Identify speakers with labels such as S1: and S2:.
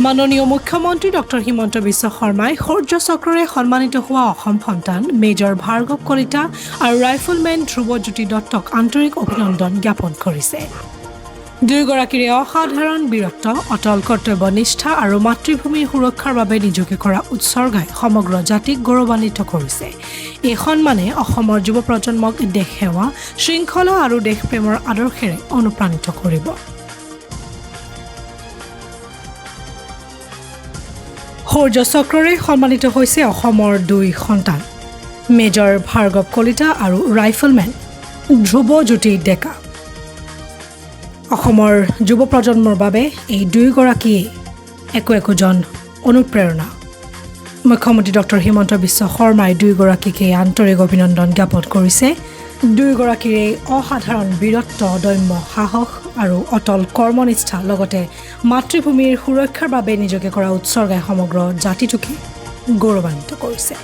S1: মাননীয় মুখ্যমন্ত্ৰী ডক্টৰ হিমন্ত বিশ্ব শৰ্মাই শৌৰ্য চক্ৰৰে সন্মানিত হোৱা অসম সন্তান মেজৰ ভাৰ্গৱ কলিতা আৰু ৰাইফলমেন ধ্ৰুৱজ্যোতি দত্তক আন্তৰিক অভিনন্দন জ্ঞাপন কৰিছে। দুয়োগৰাকীৰে অসাধাৰণ বীৰত্ব, অটল কৰ্তব্যনিষ্ঠা আৰু মাতৃভূমিৰ সুৰক্ষাৰ বাবে নিজকে কৰা উৎসৰ্গাই সমগ্ৰ জাতিক গৌৰৱান্বিত কৰিছে। এই সন্মানে অসমৰ যুৱ প্ৰজন্মক দেশ সেৱা, শৃংখলা আৰু দেশপ্ৰেমৰ আদৰ্শেৰে অনুপ্ৰাণিত কৰিব। শৌৰ্য চক্ৰৰে সন্মানিত হৈছে অসমৰ দুই সন্তান মেজৰ ভাৰ্গৱ কলিতা আৰু ৰাইফলমেন ধ্ৰুৱজ্যোতি ডেকা। অসমৰ যুৱ প্ৰজন্মৰ বাবে এই দুয়োগৰাকীয়ে একোজন অনুপ্ৰেৰণা। মুখ্যমন্ত্ৰী ডক্টৰ হিমন্ত বিশ্ব শৰ্মাই দুয়োগৰাকীকে আন্তৰিক অভিনন্দন জ্ঞাপন কৰিছে। দুয়োগৰাকীৰে অসাধাৰণ বীৰত্ব, অদম্য সাহস আৰু অটল কৰ্মনিষ্ঠা লগতে মাতৃভূমিৰ সুৰক্ষাৰ বাবে নিজকে কৰা উৎসৰ্গাই সমগ্ৰ জাতিটোকে গৌৰৱান্বিত কৰিছে।